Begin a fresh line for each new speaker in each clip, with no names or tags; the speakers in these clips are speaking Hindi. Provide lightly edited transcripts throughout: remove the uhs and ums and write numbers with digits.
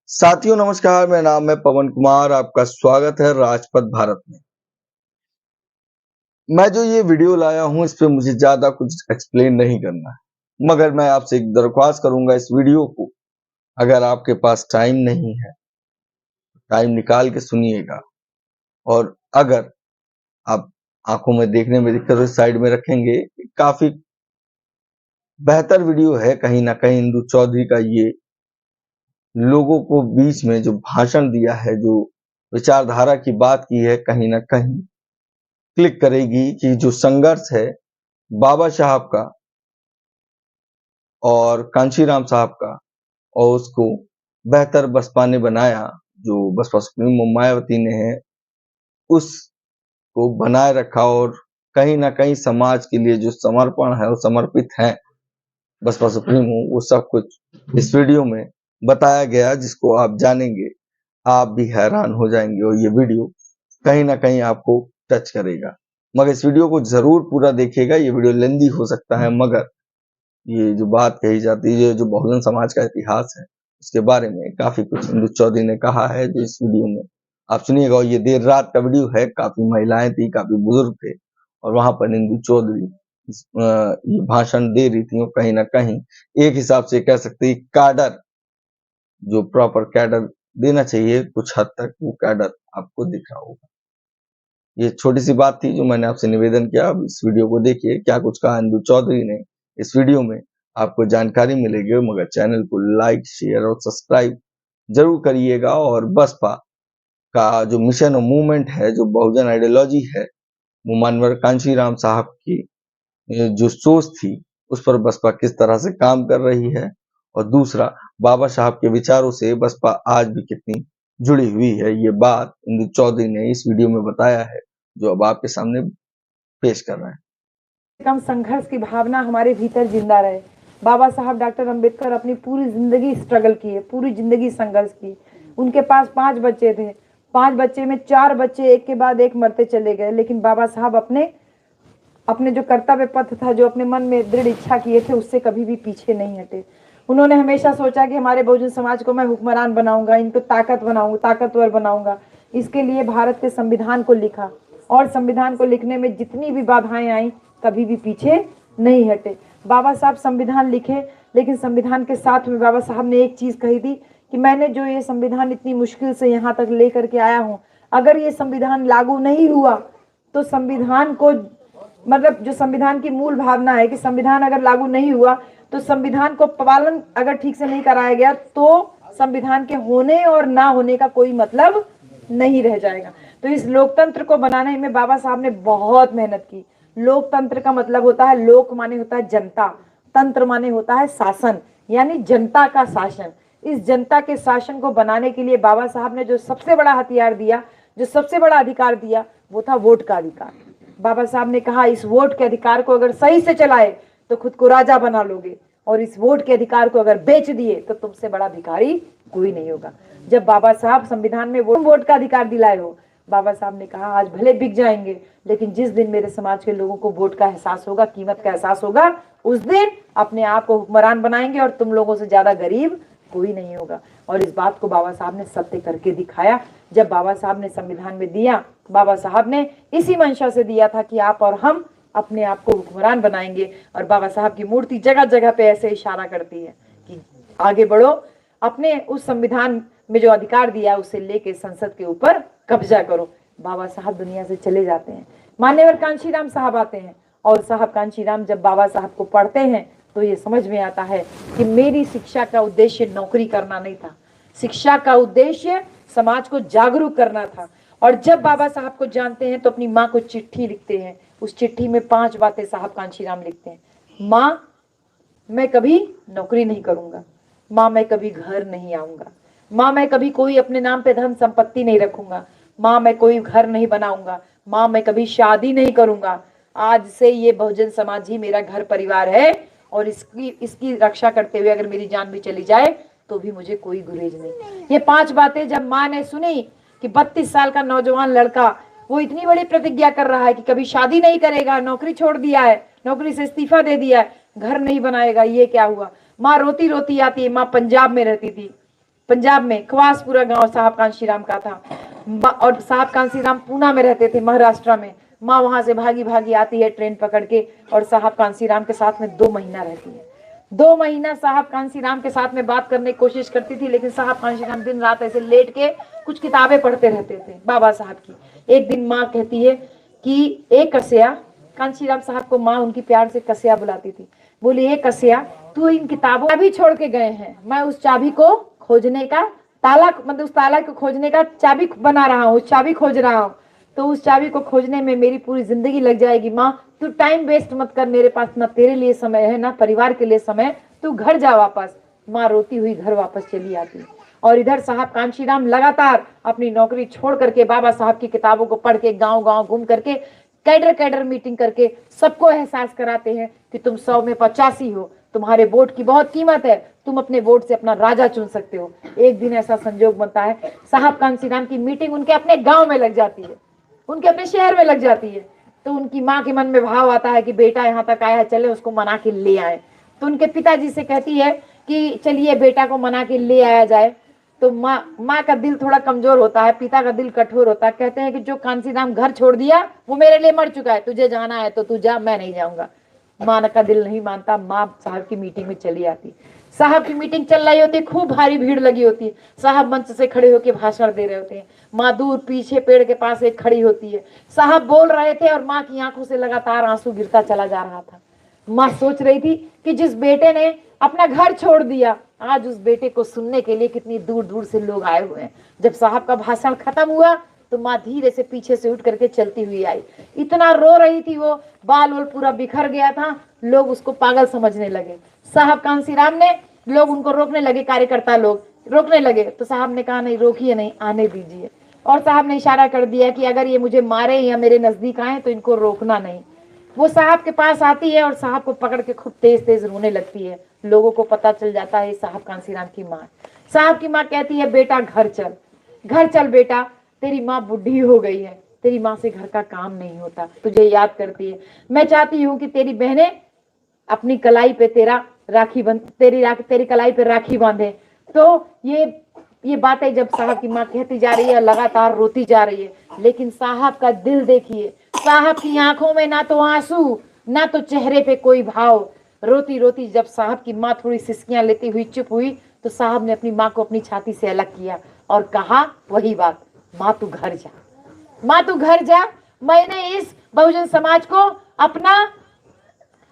साथियों नमस्कार, मेरा नाम है पवन कुमार। आपका स्वागत है राजपथ भारत में। मैं जो ये वीडियो लाया हूँ इस पे मुझे ज्यादा कुछ एक्सप्लेन नहीं करना है, मगर मैं आपसे एक दरख्वास्त करूंगा, इस वीडियो को अगर आपके पास टाइम नहीं है, टाइम निकाल के सुनिएगा। और अगर आप आंखों में देखने में दिक्कत हो साइड में रखेंगे। काफी बेहतर वीडियो है, कहीं ना कहीं इंदु चौधरी का ये लोगों को बीच में जो भाषण दिया है, जो विचारधारा की बात की है, कहीं ना कहीं क्लिक करेगी कि जो संघर्ष है बाबा साहब का और कांशीराम साहब का, और उसको बेहतर बसपा ने बनाया, जो बसपा सुप्रीमो मायावती ने है उसको बनाए रखा। और कहीं ना कहीं समाज के लिए जो समर्पण है, वो समर्पित है बसपा सुप्रीमो, वो सब कुछ इस वीडियो में बताया गया, जिसको आप जानेंगे आप भी हैरान हो जाएंगे और ये वीडियो कहीं ना कहीं आपको टच करेगा। मगर इस वीडियो को जरूर पूरा देखिएगा। ये वीडियो लेंदी हो सकता है, मगर ये जो बात कही जाती है, जो बहुजन समाज का इतिहास है, उसके बारे में काफी कुछ इंदु चौधरी ने कहा है, जो इस वीडियो में आप सुनिएगा। और ये देर रात का वीडियो है, काफी महिलाएं थी, काफी बुजुर्ग थे, और वहां पर इंदु चौधरी ये भाषण दे रही थी। और कहीं ना कहीं एक हिसाब से कह सकते हैं कैडर, जो प्रॉपर कैडर देना चाहिए, कुछ हद तक वो कैडर आपको दिख रहा होगा। ये छोटी सी बात थी जो मैंने आपसे निवेदन किया। अब इस वीडियो को देखिए क्या कुछ कहा इंदु चौधरी ने इस वीडियो में, आपको जानकारी मिलेगी। मगर चैनल को लाइक, शेयर और सब्सक्राइब जरूर करिएगा। और बसपा का जो मिशन और मूवमेंट है, जो बहुजन आइडियोलॉजी है, वो मानवर कांशीराम साहब की जो सोच थी, उस पर बसपा किस तरह से काम कर रही है। और दूसरा, बाबा साहब के विचारों से बसपा आज भी कितनी जुड़ी हुई है, ये बात इंदु चौधरी ने इस वीडियो में बताया है, जो अब आपके सामने पेश कर रहे हैं।
कम संघर्ष की भावना हमारे भीतर जिंदा रहे। बाबा साहब डॉक्टर अंबेडकर अपनी पूरी जिंदगी स्ट्रगल किए, पूरी जिंदगी संघर्ष की। उनके पास 5 बच्चे थे, 5 बच्चे में 4 बच्चे एक के बाद एक मरते चले गए, लेकिन बाबा साहब अपने अपने जो कर्तव्य पथ था, जो अपने मन में दृढ़ इच्छा किए थे, उससे कभी भी पीछे नहीं हटे। उन्होंने हमेशा सोचा कि हमारे बहुजन समाज को मैं हुक्मरान बनाऊंगा, इनको ताकतवर बनाऊंगा। इसके लिए भारत के संविधान को लिखा, और संविधान को लिखने में जितनी भी बाधाएं आई, कभी भी पीछे नहीं हटे। बाबा साहब संविधान लिखे, लेकिन संविधान के साथ में बाबा साहब ने एक चीज कही थी कि मैंने जो ये संविधान इतनी मुश्किल से यहाँ तक लेकर के आया हूँ, अगर ये संविधान लागू नहीं हुआ तो संविधान को, मतलब जो संविधान की मूल भावना है कि संविधान अगर लागू नहीं हुआ तो संविधान को पालन अगर ठीक से नहीं कराया गया तो संविधान के होने और ना होने का कोई मतलब नहीं रह जाएगा। तो इस लोकतंत्र को बनाने में बाबा साहब ने बहुत मेहनत की। लोकतंत्र का मतलब होता है, लोक माने होता है जनता, तंत्र माने होता है शासन, यानी जनता का शासन। इस जनता के शासन को बनाने के लिए बाबा साहब ने जो सबसे बड़ा हथियार दिया, जो सबसे बड़ा अधिकार दिया, वो था वोट का अधिकार। बाबा साहब ने कहा इस वोट के अधिकार को अगर सही से चलाए तो खुद को राजा बना लोगे, और इस वोट के अधिकार को अगर बेच दिए तो तुमसे बड़ा भिखारी कोई नहीं होगा। जब बाबा साहब संविधान में वोट का अधिकार दिलाए हो, बाबा साहब ने कहा आज भले बिक जाएंगे, लेकिन जिस दिन मेरे समाज के लोगों को वोट का एहसास होगा, कीमत का एहसास होगा, उस दिन अपने आप को हुक्मरान बनाएंगे और तुम लोगों से ज्यादा गरीब कोई नहीं होगा। और इस बात को बाबा साहब ने सत्य करके दिखाया। जब बाबा साहब ने संविधान में दिया, बाबा साहब ने इसी मंशा से दिया था कि आप और हम अपने आप को हुक्मरान बनाएंगे। और बाबा साहब की मूर्ति जगह जगह पे ऐसे इशारा करती है कि आगे बढ़ो, अपने उस संविधान में जो अधिकार दिया उसे लेके संसद के ऊपर कब्जा करो। बाबा साहब दुनिया से चले जाते हैं, मान्यवर कांशीराम साहब आते हैं, और साहब कांशीराम जब बाबा साहब को पढ़ते हैं तो ये समझ में आता है कि मेरी शिक्षा का उद्देश्य नौकरी करना नहीं था, शिक्षा का उद्देश्य समाज को जागरूक करना था। और जब बाबा साहब को जानते हैं तो अपनी माँ को चिट्ठी लिखते हैं। उस चिट्ठी में 5 बातें साहब कांशीराम लिखते हैं। माँ, मैं कभी नौकरी नहीं करूंगा। माँ, मैं कभी घर नहीं आऊंगा। माँ, मैं कभी कोई अपने नाम पे धन संपत्ति नहीं रखूंगा। माँ, मैं कोई घर नहीं बनाऊंगा। माँ, मैं कभी शादी नहीं करूंगा। आज से ये बहुजन समाज ही मेरा घर परिवार है, और इसकी रक्षा करते हुए अगर मेरी जान भी चली जाए तो भी मुझे कोई गुरेज नहीं। ये 5 बातें जब माँ ने सुनी कि 32 साल का नौजवान लड़का वो इतनी बड़ी प्रतिज्ञा कर रहा है कि कभी शादी नहीं करेगा, नौकरी छोड़ दिया है, नौकरी से इस्तीफा दे दिया है, घर नहीं बनाएगा, ये क्या हुआ। माँ रोती रोती आती है। माँ पंजाब में रहती थी, पंजाब में खवासपुरा गांव साहब कांशीराम का था। और साहब कांशीराम पूना में रहते थे, महाराष्ट्र में। माँ वहां से भागी भागी आती है ट्रेन पकड़ के और साहब कांशीराम के साथ में 2 महीना रहती है। 2 महीना साहब कांशीराम के साथ में बात करने की कोशिश करती थी, लेकिन साहब कांशीराम दिन रात ऐसे लेट के कुछ किताबें पढ़ते रहते थे बाबा साहब की। एक दिन माँ कहती है कि एक कसिया, कांशीराम साहब को माँ उनकी प्यार से कसिया बुलाती थी, बोली एक कसिया तू इन किताबों चाबी छोड़ के गए हैं, मैं उस चाबी को खोजने का ताला, मतलब उस ताला को खोजने का चाबी बना रहा हूँ, उस चाबी खोज रहा हूँ, तो उस चाबी को खोजने में मेरी पूरी जिंदगी लग जाएगी। माँ तू टाइम वेस्ट मत कर, मेरे पास ना तेरे लिए समय है ना परिवार के लिए समय, तू घर जा वापस। माँ रोती हुई घर वापस चली आती। और इधर साहब कांशीराम लगातार अपनी नौकरी छोड़ करके बाबा साहब की किताबों को पढ़ के गांव गांव घूम करके कैडर मीटिंग करके सबको एहसास कराते हैं कि तुम 100 में 85 हो, तुम्हारे वोट की बहुत कीमत है, तुम अपने वोट से अपना राजा चुन सकते हो। एक दिन ऐसा संजोग बनता है, साहब कांशीराम की मीटिंग उनके अपने गांव में लग जाती है, उनके अपने शहर में लग जाती है। तो उनकी माँ के मन में भाव आता है कि बेटा यहाँ तक आया है, चले उसको मना के ले आए। तो उनके पिताजी से कहती है कि चलिए बेटा को मना के ले आया जाए। तो माँ का दिल थोड़ा कमजोर होता है, पिता का दिल कठोर होता है। कहते हैं कि जो कांशीराम घर छोड़ दिया वो मेरे लिए मर चुका है, तुझे जाना है तो तू जा, मैं नहीं जाऊंगा। माँ का दिल नहीं मानता, माँ साहब की मीटिंग में चली आती। साहब की मीटिंग चल रही होती है, खूब भारी भीड़ लगी होती है, साहब मंच से खड़े होकर भाषण दे रहे होते हैं। माँ दूर पीछे पेड़ के पास एक खड़ी होती है। साहब बोल रहे थे और माँ की आंखों से लगातार आंसू गिरता चला जा रहा था। माँ सोच रही थी कि जिस बेटे ने अपना घर छोड़ दिया, आज उस बेटे को सुनने के लिए कितनी दूर दूर से लोग आए हुए हैं। जब साहब का भाषण खत्म हुआ तो माँ धीरे से पीछे से उठ करके चलती हुई आई। इतना रो रही थी वो, बाल वाल पूरा बिखर गया था, लोग उसको पागल समझने लगे। साहब कांशीराम ने, लोग उनको रोकने लगे, कार्यकर्ता लोग रोकने लगे, तो साहब ने कहा नहीं रोकिए नहीं, आने दीजिए। और साहब ने इशारा कर दिया कि अगर ये मुझे मारे या मेरे नजदीक आए तो इनको रोकना नहीं। वो साहब के पास आती है और साहब को पकड़ के खूब तेज तेज रोने लगती है। लोगों को पता चल जाता है साहब कांशीराम की माँ। साहब की माँ कहती है बेटा घर चल, घर चल बेटा, तेरी माँ बुढ़ी हो गई है, तेरी माँ से घर का काम नहीं होता, तुझे याद करती है। मैं चाहती हूँ कि तेरी बहनें अपनी कलाई पे तेरा राखी बंध, तेरी कलाई पे राखी बांधे। तो ये बातें जब साहब की माँ कहती जा रही है, लगातार रोती जा रही है, लेकिन साहब का दिल देखिए, साहब की आंखों में ना तो आंसू ना तो चेहरे पे कोई भाव। रोती रोती जब साहब की माँ थोड़ी सिसकियां लेती हुई चुप हुई तो साहब ने अपनी माँ को अपनी छाती से अलग किया और कहा वही बात, माँ तू घर जा, माँ तू घर जा, मैंने इस बहुजन समाज को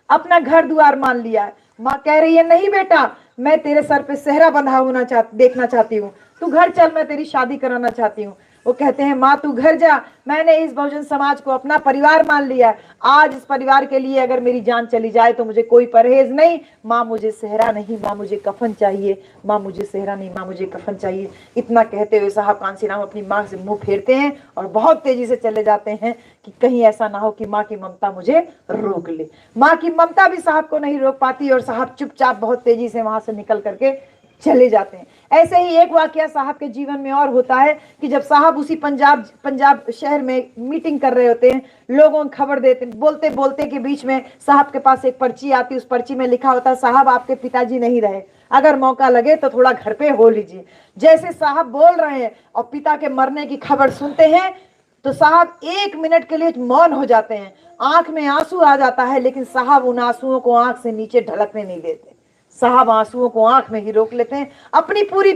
अपना घर द्वार मान लिया है। माँ कह रही है नहीं बेटा, मैं तेरे सर पे सेहरा बंधा होना देखना चाहती हूँ, तू घर चल, मैं तेरी शादी कराना चाहती हूँ। वो कहते हैं माँ तू घर जा, मैंने इस बहुजन समाज को अपना परिवार मान लिया है, आज इस परिवार के लिए अगर मेरी जान चली जाए तो मुझे कोई परहेज नहीं। माँ मुझे सेहरा नहीं, माँ मुझे कफन चाहिए, माँ मुझे सेहरा नहीं, माँ मुझे कफन चाहिए। इतना कहते हुए साहब कांशीराम अपनी माँ से मुंह फेरते हैं और बहुत तेजी से चले जाते हैं कि कहीं ऐसा ना हो कि माँ की ममता मुझे रोक ले। माँ की ममता भी साहब को नहीं रोक पाती और साहब चुपचाप बहुत तेजी से वहां से निकल करके चले जाते हैं। ऐसे ही एक वाकया साहब के जीवन में और होता है कि जब साहब उसी पंजाब शहर में मीटिंग कर रहे होते हैं, लोगों को खबर देते, बोलते बोलते के बीच में साहब के पास एक पर्ची आती, उस पर्ची में लिखा होता साहब आपके पिताजी नहीं रहे, अगर मौका लगे तो थोड़ा घर पे हो लीजिए। जैसे साहब बोल रहे हैं और पिता के मरने की खबर सुनते हैं तो साहब 1 मिनट के लिए मौन हो जाते हैं, आंख में आंसू आ जाता है, लेकिन साहब उन आंसुओं को आंख से नीचे ढलकने नहीं देते। साहब आंसुओं को आंख में ही रोक लेते हैं, अपनी पूरी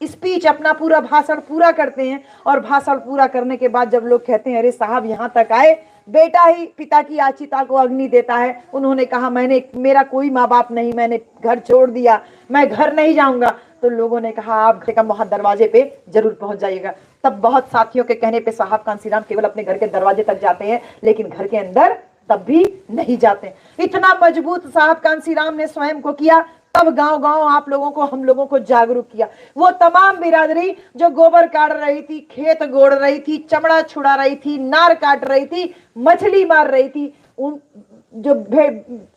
स्पीच, अपना पूरा भाषण पूरा करते हैं। और भाषण पूरा करने के बाद जब लोग कहते हैं अरे साहब यहाँ तक आए, बेटा ही पिता की आचिता को अग्नि देता है, उन्होंने कहा मेरा कोई माँ बाप नहीं, मैंने घर छोड़ दिया, मैं घर नहीं जाऊंगा। तो लोगों ने कहा आप वहां दरवाजे पे जरूर पहुंच जाइएगा। तब बहुत साथियों के कहने पे साहब कांशीराम केवल अपने घर के दरवाजे तक जाते हैं, लेकिन घर के अंदर तब भी नहीं जाते। इतना मजबूत साहब कांशीराम ने स्वयं को किया, तब गांव गांव आप लोगों को, हम लोगों को जागरूक किया। वो तमाम बिरादरी जो गोबर काट रही थी, खेत गोड़ रही थी, चमड़ा छुड़ा रही थी, नार काट रही थी, मछली मार रही थी, उन जो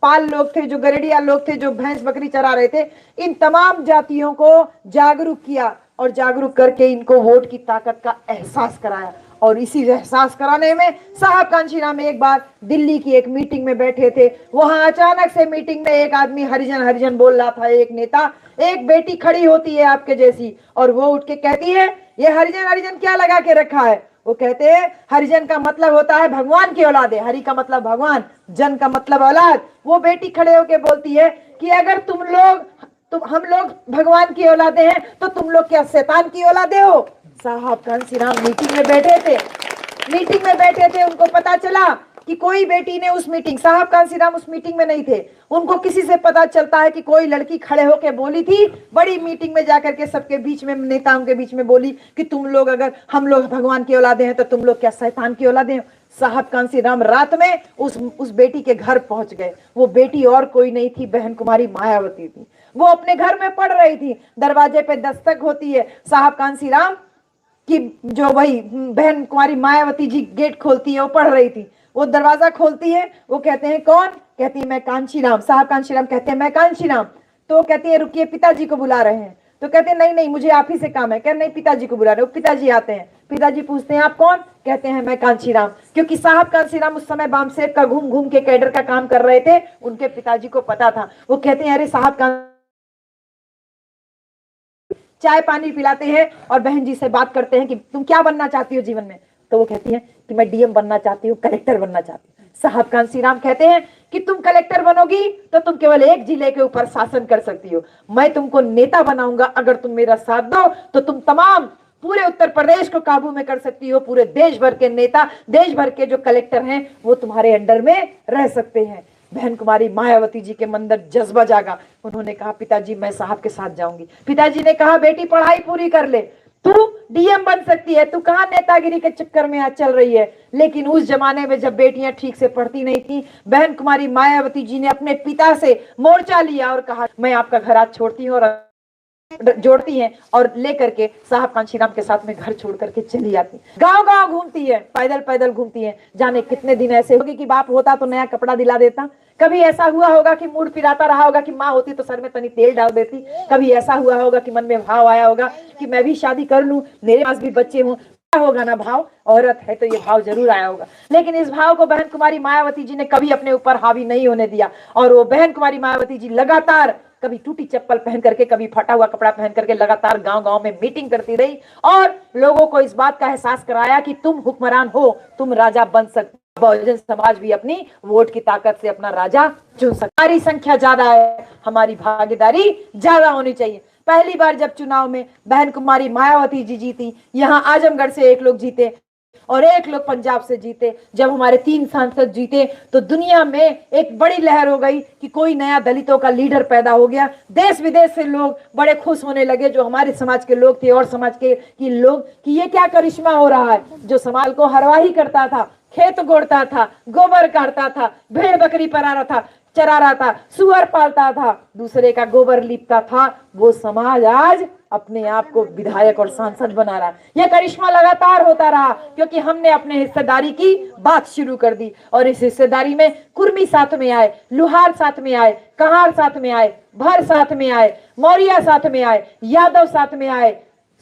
पाल लोग थे, जो गरेडिया लोग थे, जो भैंस बकरी चरा रहे थे, इन तमाम जातियों को जागरूक किया और जागरूक करके इनको वोट की ताकत का एहसास कराया। और इसी एहसास कराने में साहब कांशीराम एक बार दिल्ली की एक मीटिंग में बैठे थे, वहां अचानक से मीटिंग में एक आदमी हरिजन हरिजन बोल रहा था, एक नेता एक बेटी खड़ी होती है आपके जैसी और वो उठ के कहती है ये हरिजन हरिजन क्या लगा के रखा है। वो कहते हैं हरिजन का मतलब होता है भगवान की औलाद है, हरि का मतलब भगवान, जन का मतलब औलाद। वो बेटी खड़े होके बोलती है कि अगर हम लोग भगवान की औलादे हैं तो तुम लोग क्या शैतान की औलादे हो। साहब कांशीराम मीटिंग में बैठे थे, उनको पता चला कि कोई बेटी ने उस मीटिंग, साहब कांशीराम उस मीटिंग में नहीं थे, उनको किसी से पता चलता है कि कोई लड़की खड़े होके बोली थी बड़ी मीटिंग में जाकर के सबके बीच में, नेताओं के बीच में बोली कि तुम लोग अगर हम लोग भगवान की औलादे हैं तो तुम लोग क्या शैतान की औलादे हैं। साहब कांशीराम रात में उस बेटी के घर पहुंच गए। वो बेटी और कोई नहीं थी, बहन कुमारी मायावती थी। वो अपने घर में पढ़ रही थी, दरवाजे पे दस्तक होती है, साहब कांशीराम कि जो वही बहन कुमारी मायावती जी गेट खोलती है, वो पढ़ रही थी, वो दरवाजा खोलती है, वो कहते हैं कौन, कहती है मैं कांशीराम। साहब कांशीराम कहते हैं मैं कांशीराम। तो वो कहती है रुकिए पिताजी को बुला रहे हैं। तो कहते हैं नहीं नहीं मुझे आप ही से काम है। कहते नहीं पिताजी को बुला रहे हो। पिताजी आते हैं, पिताजी पूछते हैं आप कौन, कहते हैं मैं कांशीराम। क्योंकि साहब कांशीराम उस समय बामसेब का घूम घूम के कैडर का काम कर रहे थे, उनके पिताजी को पता था। वो कहते हैं अरे साहब चाय पानी पिलाते हैं और बहन जी से बात करते हैं कि तुम क्या बनना चाहती हो जीवन में। तो वो कहती है कि मैं डीएम बनना चाहती हूँ, कलेक्टर बनना चाहती हूँ। साहब कांशीराम कहते हैं कि तुम कलेक्टर बनोगी तो तुम केवल एक जिले के ऊपर शासन कर सकती हो, मैं तुमको नेता बनाऊंगा, अगर तुम मेरा साथ दो तो तुम तमाम पूरे उत्तर प्रदेश को काबू में कर सकती हो, पूरे देश भर के नेता, देश भर के जो कलेक्टर हैं वो तुम्हारे अंडर में रह सकते हैं। बहन कुमारी मायावती जी के अंदर जज्बा जागा, उन्होंने कहा पिताजी मैं साहब के साथ जाऊंगी। पिताजी ने कहा बेटी पढ़ाई पूरी कर ले, तू डीएम बन सकती है, तू कहां नेतागिरी के चक्कर में आज चल रही है। लेकिन उस जमाने में जब बेटियां ठीक से पढ़ती नहीं थी, बहन कुमारी मायावती जी ने अपने पिता से मोर्चा लिया और कहा मैं आपका घर आज छोड़ती हूँ, और जोड़ती हैं और लेकर के साहब कांशीराम के साथ में घर छोड़ करके चली आती, गांव गांव घूमती है, पैदल पैदल घूमती है। जाने कितने दिन ऐसे होगी कि बाप होता तो नया कपड़ा दिला देता, कभी ऐसा हुआ होगा कि मूड पिराता रहा होगा कि माँ होती तो सर में तनी तेल डाल देती, कभी ऐसा हुआ होगा कि मन में भाव आया होगा कि मैं भी शादी कर लूं, मेरे पास भी बच्चे हों, होगा ना भाव, औरत है तो ये भाव जरूर आया होगा। लेकिन इस भाव को बहन कुमारी मायावती जी ने कभी अपने ऊपर हावी नहीं होने दिया, और वो बहन कुमारी मायावती जी लगातार कभी टूटी चप्पल पहन करके, कभी फटा हुआ कपड़ा पहन करके लगातार गांव गांव में मीटिंग करती रही और लोगों को इस बात का एहसास कराया कि तुम हुक्मरान हो, तुम राजा बन सकते, बहुजन समाज भी अपनी वोट की ताकत से अपना राजा चुन सकता। हमारी संख्या ज्यादा है, हमारी भागीदारी ज्यादा होनी चाहिए। पहली बार जब चुनाव में बहन कुमारी मायावती जी जीती, यहाँ आजमगढ़ से एक लोग जीते और एक लोग पंजाब से जीते। जब हमारे 3 सांसद जीते तो दुनिया में एक बड़ी लहर हो गई कि कोई नया दलितों का लीडर पैदा हो गया। देश विदेश से लोग बड़े खुश होने लगे, जो हमारे समाज के लोग थे और समाज के लोग, कि ये क्या करिश्मा हो रहा है। जो समाज को हरवाही करता था, खेत गोड़ता था, गोबर काटता था, भेड़ बकरी चरा रहा था, सुअर पालता था, दूसरे का गोबर लीपता था, वो समाज आज अपने आप को विधायक और सांसद बना रहा। यह करिश्मा लगातार होता रहा क्योंकि हमने अपने हिस्सेदारी की बात शुरू कर दी, और इस हिस्सेदारी में कुर्मी साथ में आए, लुहार साथ में आए, कहार साथ में आए, भर साथ में आए, मौर्या साथ में आए, यादव साथ में आए,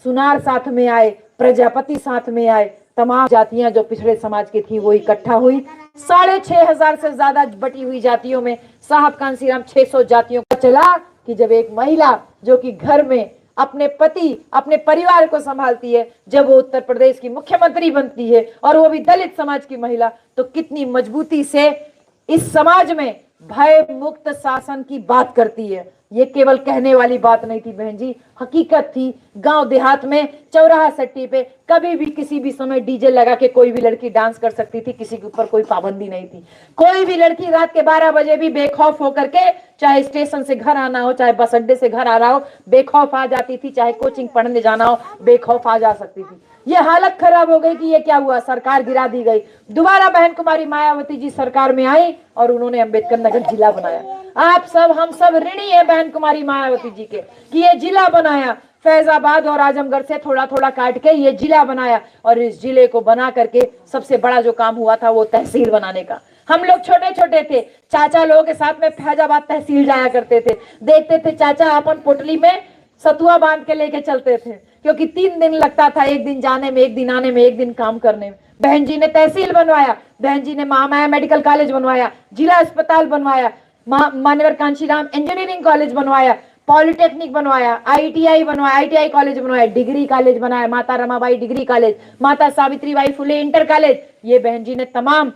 सुनार साथ में आए, प्रजापति साथ में आए। तमाम जातियां जो पिछड़े समाज की थी वो इकट्ठा हुई। 6,500 से ज्यादा बटी हुई जातियों में साहब कांशीराम 600 जातियों का चला कि जब एक महिला जो कि घर में अपने पति, अपने परिवार को संभालती है, जब वो उत्तर प्रदेश की मुख्यमंत्री बनती है और वो भी दलित समाज की महिला, तो कितनी मजबूती से इस समाज में भय मुक्त शासन की बात करती है। ये केवल कहने वाली बात नहीं थी बहन जी, हकीकत थी। गांव देहात में चौराहा सट्टी पे कभी भी किसी भी समय डीजे लगा के कोई भी लड़की डांस कर सकती थी, किसी के ऊपर कोई पाबंदी नहीं थी। कोई भी लड़की रात के 12 बजे भी बेखौफ होकर के, चाहे स्टेशन से घर आना हो, चाहे बस अड्डे से घर आ रहा हो, बेखौफ आ जाती थी, चाहे कोचिंग पढ़ने जाना हो, बेखौफ आ जा सकती थी। ये हालत खराब हो गई कि ये क्या हुआ, सरकार गिरा दी गई। दोबारा बहन कुमारी मायावती जी सरकार में आई और उन्होंने अंबेडकर नगर जिला बनाया। आप सब, हम सब ऋणी है बहन कुमारी मायावती जी के कि ये जिला बनाया। फैजाबाद और आजमगढ़ से थोड़ा थोड़ा काट के ये जिला बनाया, और इस जिले को बना करके सबसे बड़ा जो काम हुआ था वो तहसील बनाने का। हम लोग छोटे छोटे थे, चाचा लोगों के साथ में फैजाबाद तहसील जाया करते थे, देखते थे चाचा अपन पोटली में सतुआ बांध के लेके चलते थे, क्योंकि 3 दिन लगता था, एक दिन जाने में, एक दिन आने में, एक दिन काम करने में। बहन जी ने तहसील बनवाया, बहन जी ने महामाया मेडिकल कॉलेज बनवाया, जिला अस्पताल बनवाया, मान्यवर कांशीराम इंजीनियरिंग कॉलेज बनवाया, पॉलिटेक्निक बनवाया, आईटीआई बनवाया, आईटीआई कॉलेज बनवाया, डिग्री कॉलेज बनाया, माता रमाबाई डिग्री कॉलेज, माता सावित्रीबाई फुले इंटर कॉलेज, ये बहन जी ने तमाम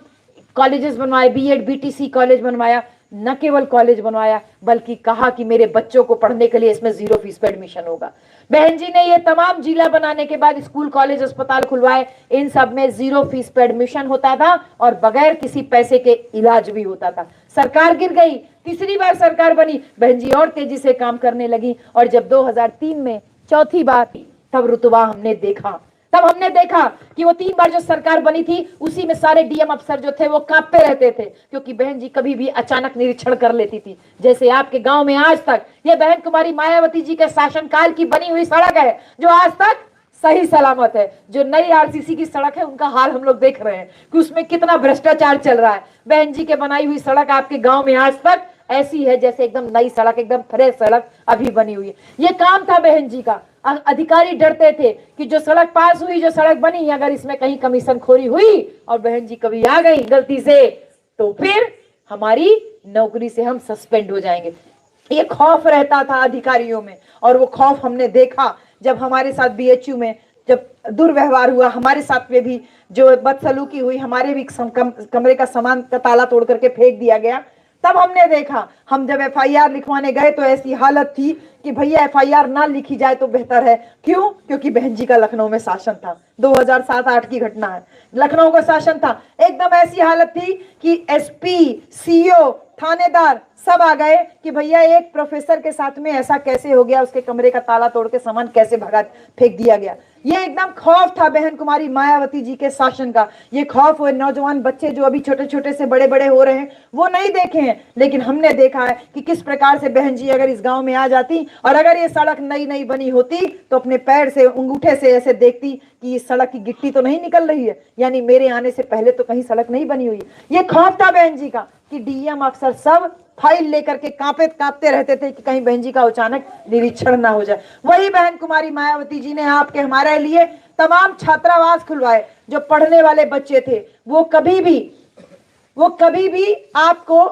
कॉलेजेस बनवाए, बीएड बीटीसी कॉलेज बनवाया। न केवल कॉलेज बनवाया बल्कि कहा कि मेरे बच्चों को पढ़ने के लिए इसमें 0 फीस पे एडमिशन होगा। बहन जी ने ये तमाम जिला बनाने के बाद स्कूल कॉलेज अस्पताल खुलवाए, इन सब में 0 फीस पे एडमिशन होता था और बगैर किसी पैसे के इलाज भी होता था। सरकार गिर गई, तीसरी बार सरकार बनी, बहन जी और तेजी से काम करने लगी और जब 2003 में चौथी बार तब रुतबा हमने देखा, तब हमने देखा कि वो 3 बार जो सरकार बनी थी उसी में सारे डीएम अफसर जो थे वो कांपते रहते थे, क्योंकि बहन जी कभी भी अचानक निरीक्षण कर लेती थी। जैसे आपके गांव में आज तक ये बहन कुमारी मायावती जी के शासनकाल की बनी हुई सड़क है जो आज तक सही सलामत है। जो नई आरसीसी की सड़क है उनका हाल हम लोग देख रहे हैं कि उसमें कितना भ्रष्टाचार चल रहा है। बहन जी के बनाई हुई सड़क आपके गांव में आज तक ऐसी है जैसे एकदम नई सड़क, एकदम फ्रेश सड़क अभी बनी हुई है। ये काम था बहन जी का। अधिकारी डरते थे कि जो सड़क पास हुई, जो सड़क बनी, अगर इसमें कहीं कमीशन खोरी हुई और बहन जी कभी आ गई गलती से तो फिर हमारी नौकरी से हम सस्पेंड हो जाएंगे। ये खौफ रहता था अधिकारियों में और वो खौफ हमने देखा जब हमारे साथ बीएचयू में जब दुर्व्यवहार हुआ, हमारे साथ में भी जो बदसलूकी हुई, हमारे भी कमरे का सामान का ताला तोड़ करके फेंक दिया गया, तब हमने देखा। हम जब एफआईआर लिखवाने गए तो ऐसी हालत थी कि भैया एफआईआर ना लिखी जाए तो बेहतर है। क्यों? क्योंकि बहन जी का लखनऊ में शासन था, 2007-8 की घटना है, लखनऊ का शासन था। एकदम ऐसी हालत थी कि एसपी, सीओ, थानेदार सब आ गए कि भैया एक प्रोफेसर के साथ में ऐसा कैसे हो गया, उसके कमरे का ताला तोड़ के सामान कैसे भगा फेंक दिया गया। ये एकदम खौफ था बहन कुमारी मायावती जी के शासन का। ये खौफ हुए नौजवान बच्चे जो अभी छोटे छोटे से बड़े बड़े हो रहे हैं वो नहीं देखे हैं, लेकिन हमने देखा है कि किस प्रकार से बहन जी अगर इस गांव में आ जाती और अगर ये सड़क नई नई बनी होती तो अपने पैर से अंगूठे से ऐसे देखती कि इस सड़क की गिट्टी तो नहीं निकल रही है, यानी मेरे आने से पहले तो कहीं सड़क नहीं बनी हुई है। ये खौफ था बहन जी का कि डीएम अफसर सब फाइल लेकर के कांपते रहते थे कि कहीं बहन जी का अचानक निरीक्षण ना हो जाए। वही बहन कुमारी मायावती जी ने आपके हमारे लिए तमाम छात्रावास खुलवाए। जो पढ़ने वाले बच्चे थे वो कभी भी आपको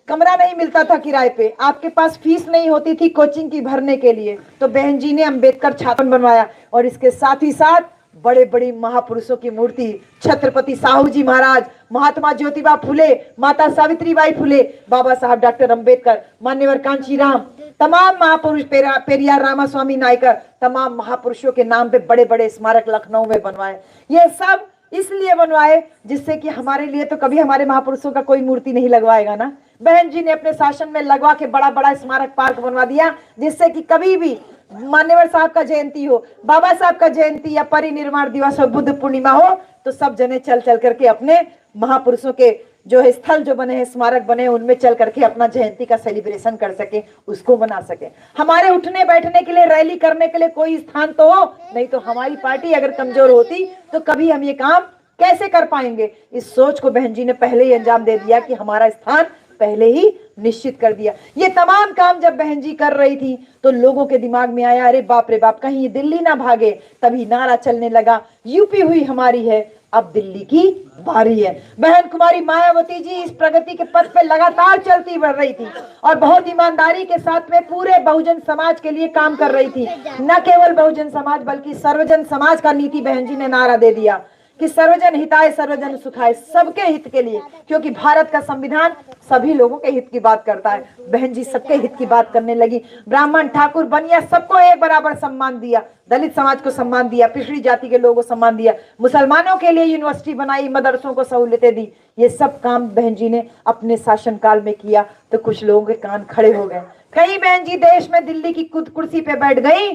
कमरा नहीं मिलता था किराए पे, आपके पास फीस नहीं होती थी कोचिंग की भरने के लिए, तो बहन जी ने अंबेडकर छात्र बनवाया। और इसके साथ ही साथ बड़े बड़े महापुरुषों की मूर्ति, छत्रपति साहू जी महाराज, महात्मा ज्योतिबा फुले, माता सावित्रीबाई फुले, बाबा साहब डॉक्टर अंबेडकर, मान्यवर कांचीराम, तमाम महापुरुष, पेरियार रामास्वामी नायकर, तमाम महापुरुषों के नाम पे बड़े बड़े स्मारक लखनऊ में बनवाए। ये सब इसलिए बनवाए जिससे कि हमारे लिए तो कभी हमारे महापुरुषों का कोई मूर्ति नहीं लगवाएगा ना। बहन जी ने अपने शासन में लगवा के बड़ा बड़ा स्मारक पार्क बनवा दिया जिससे कि कभी भी मान्यवर साहब का जयंती हो, बाबा साहब का जयंती या परिनिर्वाण दिवस हो, बुद्ध पूर्णिमा हो, तो सब जने चल चल करके अपने महापुरुषों के जो है स्थल जो बने हैं, स्मारक बने हैं, उनमें चल करके अपना जयंती का सेलिब्रेशन कर सके, उसको बना सके। हमारे उठने बैठने के लिए, रैली करने के लिए कोई स्थान तो हो, नहीं तो हमारी पार्टी अगर कमजोर होती तो कभी हम ये काम कैसे कर पाएंगे। इस सोच को बहन जी ने पहले ही अंजाम दे दिया कि हमारा स्थान पहले ही निश्चित कर दिया। ये तमाम काम जब बहन जी कर रही थी तो लोगों के दिमाग में आया, अरे बाप रे बाप, कहीं दिल्ली ना भागे। तभी नारा चलने लगा, यूपी हुई हमारी है, अब दिल्ली की बारी है। बहन कुमारी मायावती जी इस प्रगति के पथ पे लगातार चलती बढ़ रही थी और बहुत ईमानदारी के साथ में पूरे बहुजन समाज के लिए काम कर रही थी। न केवल बहुजन समाज बल्कि सर्वजन समाज का नीति बहन जी ने नारा दे दिया कि सर्वजन हिताय सर्वजन सुखाय, सबके हित के लिए, क्योंकि भारत का संविधान सभी लोगों के हित की बात करता है। बहन जी सबके हित की बात करने लगी। ब्राह्मण, ठाकुर, बनिया सबको एक बराबर सम्मान दिया, दलित समाज को सम्मान दिया, पिछड़ी जाति के लोगों को सम्मान दिया, मुसलमानों के लिए यूनिवर्सिटी बनाई, मदरसों को सहूलियतें दी। ये सब काम बहन जी ने अपने शासनकाल में किया तो कुछ लोगों के कान खड़े हो गए। कहीं बहन जी देश में दिल्ली की कुर्सी पे बैठ गई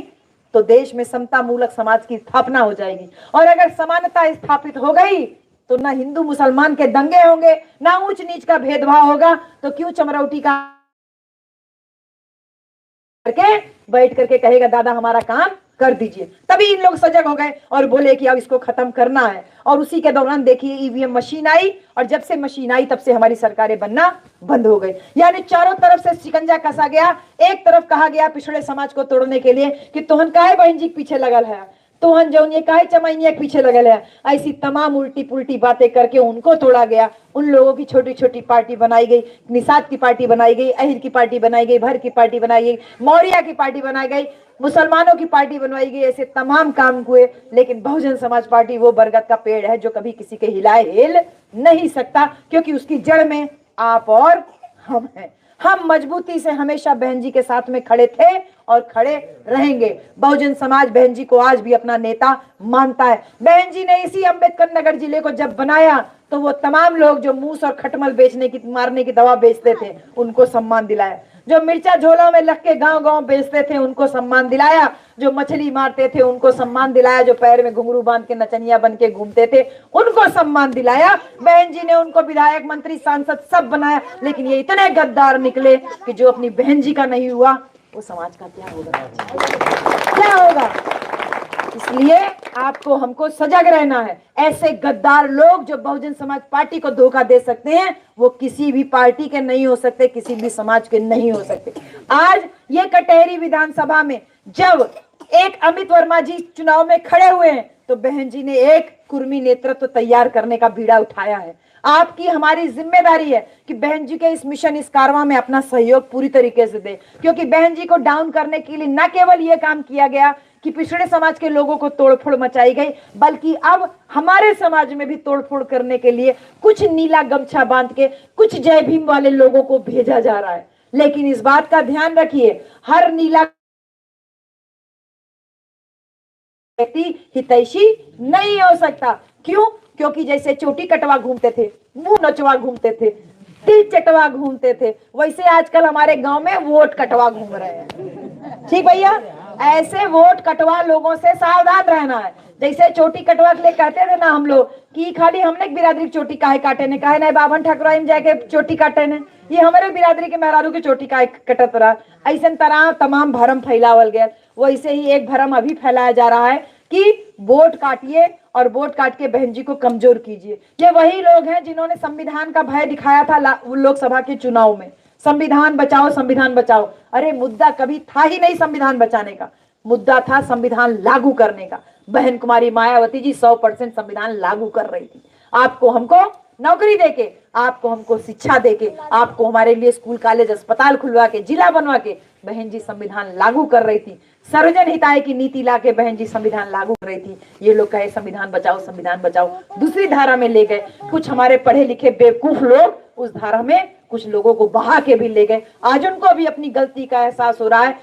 तो देश में समता मूलक समाज की स्थापना हो जाएगी, और अगर समानता स्थापित हो गई तो ना हिंदू मुसलमान के दंगे होंगे, ना ऊंच नीच का भेदभाव होगा। तो क्यों चमरौटी का करके बैठ करके कहेगा दादा हमारा काम कर दीजिए। तभी इन लोग सजग हो गए और बोले कि अब इसको खत्म करना है। और उसी के दौरान देखिए ईवीएम मशीन आई, और जब से मशीन आई तब से हमारी सरकारें बनना बंद हो गई। यानी चारों तरफ से शिकंजा कसा गया। एक तरफ कहा गया पिछड़े समाज को तोड़ने के लिए कि तोहन काहे बहन जी के पीछे लगल है, तोहन जौन ये काहे चमैनिया के पीछे लगल है, ऐसी तमाम उल्टी पुल्टी बातें करके उनको तोड़ा गया। उन लोगों की छोटी छोटी पार्टी बनाई गई, निषाद की पार्टी बनाई गई, अहिर की पार्टी बनाई गई, भर की पार्टी बनाई गई, मौर्या की पार्टी बनाई गई, मुसलमानों की पार्टी बनवाई गई, ऐसे तमाम काम हुए। लेकिन बहुजन समाज पार्टी वो बरगद का पेड़ है जो कभी किसी के हिलाए हिल नहीं सकता, क्योंकि उसकी जड़ में आप और हम हैं। हम मजबूती से हमेशा बहन जी के साथ में खड़े थे और खड़े रहेंगे। बहुजन समाज बहन जी को आज भी अपना नेता मानता है। बहन जी ने इसी अंबेडकर नगर जिले को जब बनाया तो वो तमाम लोग जो मूस और खटमल बेचने की, मारने की दवा बेचते थे, उनको सम्मान दिलाया। जो मिर्चा झोला में लग के गांव गांव बेचते थे, उनको सम्मान दिलाया। जो मछली मारते थे, उनको सम्मान दिलाया। जो पैर में घुंघरू बांध के नचनिया बन के घूमते थे, उनको सम्मान दिलाया। बहन जी ने उनको विधायक, मंत्री, सांसद सब बनाया। लेकिन ये इतने गद्दार निकले कि जो अपनी बहन जी का नहीं हुआ, वो समाज का क्या होगा? क्या होगा? इसलिए आपको हमको सजग रहना है। ऐसे गद्दार लोग जो बहुजन समाज पार्टी को धोखा दे सकते हैं, वो किसी भी पार्टी के नहीं हो सकते, किसी भी समाज के नहीं हो सकते। आज ये कटहरी विधानसभा में जब एक अमित वर्मा जी चुनाव में खड़े हुए हैं, तो बहन जी ने एक कुर्मी नेतृत्व तैयार करने का बीड़ा उठाया है। आपकी हमारी जिम्मेदारी है कि बहन जी के इस मिशन, इस कारवां में अपना सहयोग पूरी तरीके से दे, क्योंकि बहन जी को डाउन करने के लिए न केवल ये काम किया गया कि पिछड़े समाज के लोगों को तोड़फोड़ मचाई गई, बल्कि अब हमारे समाज में भी तोड़फोड़ करने के लिए कुछ नीला गमछा बांध के कुछ जय भीम वाले लोगों को भेजा जा रहा है। लेकिन इस बात का ध्यान रखिए, हर नीला व्यक्ति हितैषी नहीं हो सकता। क्यों? क्योंकि जैसे चोटी कटवा घूमते थे, मुंह नचवा घूमते थे, तिल चटवा घूमते थे, वैसे आजकल हमारे गांव में वोट कटवा घूम रहे हैं। ठीक भैया? ऐसे वोट कटवा लोगों से सावधान रहना है। जैसे चोटी कटवा के लिए कहते थे ना हम लोग कि खाली हमने बिरादरी की चोटी काहे काटे ने, काहे नहीं बावन ठाकुराई में जाके चोटी काटे ने, ये हमारे बिरादरी के मेहरारू की चोटी काहे कटत रहा। ऐसे तरह तमाम भरम फैलावल गया। वैसे ही एक भरम अभी फैलाया जा रहा है कि वोट काटिए और वोट काट के बहन जी को कमजोर कीजिए। ये वही लोग हैं जिन्होंने संविधान का भय दिखाया था लोकसभा के चुनाव में। संविधान बचाओ, संविधान बचाओ। अरे मुद्दा कभी था ही नहीं संविधान बचाने का, मुद्दा था संविधान लागू करने का। बहन कुमारी मायावती जी 100% संविधान लागू कर रही थी। आपको हमको नौकरी देके, आपको हमको शिक्षा देके, आपको हमारे लिए स्कूल, कॉलेज, अस्पताल खुलवा के, जिला बनवा के बहन जी संविधान लागू कर रही थी। सर्वजन हिताय की नीति लाके बहन जी संविधान लागू कर रही थी। ये लोग कहे संविधान बचाओ, संविधान बचाओ, दूसरी धारा में ले गए। कुछ हमारे पढ़े लिखे बेवकूफ लोग उस धारा में कुछ लोगों को बहा के भी ले गए। आज उनको भी अपनी गलती का एहसास हो रहा है।